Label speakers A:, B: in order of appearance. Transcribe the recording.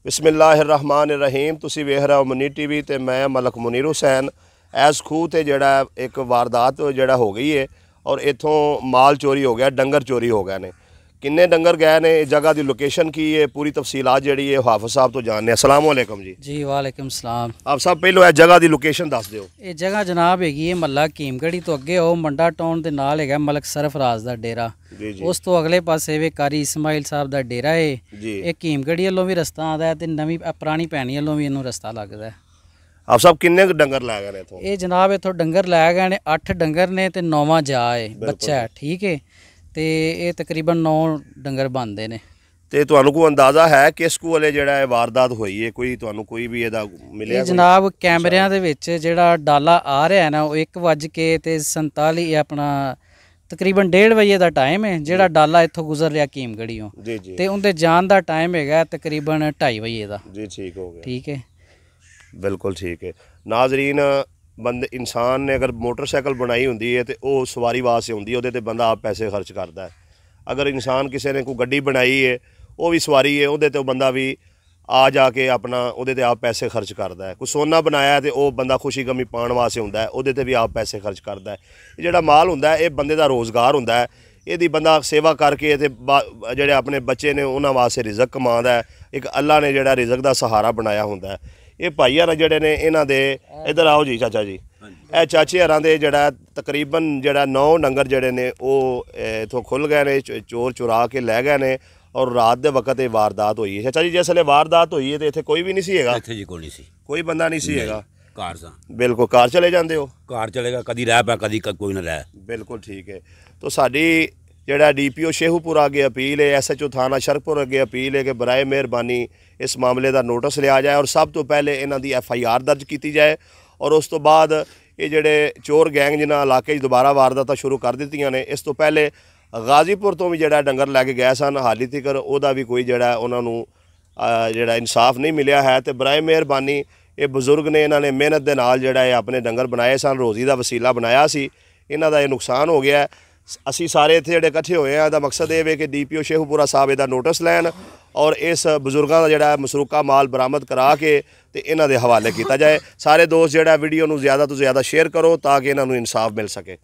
A: बिस्मिल्लाहिर्रहमानिर्रहीम। तुसी वेख रहे हो मुनी टीवी ते मैं मलक मुनीर हुसैन। एस खूह ते जड़ा एक वारदात जड़ा हो गई है और इथों माल चोरी हो गया, डंगर चोरी हो गए ने। किन्ने डंगर गए ने, जगह की लोकेशन की है, पूरी तफसीलात जड़ी है हाफिज साहब तो जानने। अस्सलाम वालेकुम जी।
B: जी वालेकुम सलाम।
A: आप साहब पहलो जगह की लोकेशन दस दिओ।
B: ये जगह जनाब हैगी है महला कीमगढ़ी तो अगे हो मंडा टाउन के नाल है मलक सरफराज का डेरा। उस तो अगले पासे वे कारी इस्माइल साहब का डेरा है। ये कीमगढ़ी वालों भी रस्ता आता है, नवी पुरानी भैनी वालों भी इनू रस्ता लगता है।
A: आप सब किन्ने डंगर लै गए इथों?
B: ये जनाब इथों डंगर लै गए ने 8 डंगर ने ते 9वां जा है, बच्चा है, ठीक है। तो ये तकरीबन 9 डंगर बनते हैं।
A: ते तुहानू कोई अंदाज़ा है किस को वाले जड़ा वारदात हुई है? कोई तुहानू कोई भी एदा मिलिया?
B: जनाब कैमरियां दे विच जेड़ा डाला आ रहा है ना, वो 1:47 अपना तकरीबन 1:30 बजे का टाइम है। जेड़ा डाला इत्थों गुजर रहा कीमगढ़ियों ते उनके जान का टाइम है तकरीबन 2:30 बजे का।
A: जी ठीक हो गया,
B: ठीक है,
A: बिल्कुल ठीक है। नाजरीन, बंद इंसान ने अगर मोटरसाइकिल बनाई होंदी है तो वह सवारी वास्ते होंदी है, उहदे ते बंदा आप पैसे खर्च करता है। अगर इंसान किसी ने कोई गड्डी बनाई है, वो भी सवारी है, उहदे ते बंदा भी आ जाके अपना उहदे ते आप पैसे खर्च करता है। कोई सोना बनाया तो वह बंदा खुशी गमी पाण वास्ते होंदा है, उहदे ते भी आप पैसे खर्च करता है। ये जेड़ा माल होंदा है, ये बंदे दा रोज़गार होंदा है। यदि बंदा सेवा करके ते जेड़े अपने बच्चे ने उन्हां वास्ते रिजक कमांदा है। एक अल्लाह ने जेड़ा रिजक दा सहारा बनाया होंदा है। ये भाईयां ने जेड़े ने इन्हां दे इधर आओ जी चाचा जी। ਇਹ ਚਾਚੇ ਹਰਾਂ ਦੇ ਜਿਹੜਾ ਤਕਰੀਬਨ ਜਿਹੜਾ 9 ਡੰਗਰ ਜਿਹੜੇ ਨੇ ਉਹ ਇਥੋਂ ਖੁੱਲ ਗਏ ਨੇ, ਚੋਰ ਚੁਰਾ ਕੇ ਲੈ ਗਏ ਨੇ ਔਰ ਰਾਤ ਦੇ ਵਕਤ ਇਹ ਵਾਰਦਾਤ ਹੋਈ ਹੈ। ਚਾਚਾ ਜੀ ਜਿਸ ਵੇਲੇ ਵਾਰਦਾਤ ਹੋਈ ਹੈ ਤੇ ਇੱਥੇ ਕੋਈ ਵੀ ਨਹੀਂ ਸੀ ਹੈਗਾ?
C: ਇੱਥੇ ਜੀ ਕੋਈ ਨਹੀਂ ਸੀ, ਕੋਈ
A: ਬੰਦਾ ਨਹੀਂ ਸੀ ਹੈਗਾ।
C: ਕਾਰ ਸਾਂ
A: ਬਿਲਕੁਲ ਕਾਰ ਚਲੇ ਜਾਂਦੇ ਹੋ?
C: ਕਾਰ ਚਲੇਗਾ, ਕਦੀ ਰਹਿ ਪਿਆ ਕਦੀ ਕੋਈ ਨਾ ਰਹਿ।
A: ਬਿਲਕੁਲ ਠੀਕ ਹੈ। तो साड़ी ਜਿਹੜਾ DPO शेहूपुरा अगे अपील है, SHO थाना शरकपुर अगे अपील है कि बराए मेहरबानी इस मामले का नोटिस लिया जाए और सब तो पहले इन्हां दी FIR दर्ज की जाए और उस तो बाद ये जेडे चोर गैंग जिन्हां इलाके दोबारा वारदातां शुरू कर दित्तियां ने। इस तो पहले गाजीपुर तो भी जेड़ा डंगर लैके गए सन, हाली तक उहदा भी कोई जेड़ा उन्हां नूं जेड़ा इंसाफ नहीं मिलिया है। तो बराए मेहरबानी ये बजुर्ग ने, इन्हां ने मेहनत दे नाल जेड़ा अपने डंगर बनाए सन, रोज़ी का वसीला बनाया सी, इन्हां दा ये नुकसान हो गया। असी सारे इत्थे जेड़े इकट्ठे होए हैं, दा मकसद ये है कि DPO शेहूपुरा साहब इहदा नोटिस लैन और इस बजुर्गों का जोड़ा मसरूका माल बरामद करा के ते इन्हां दे हवाले किया जाए। सारे दोस्त जोड़ा वीडियो नूं ज़्यादा तो ज़्यादा शेयर करो ताकि इन्हां नूं इंसाफ मिल सके।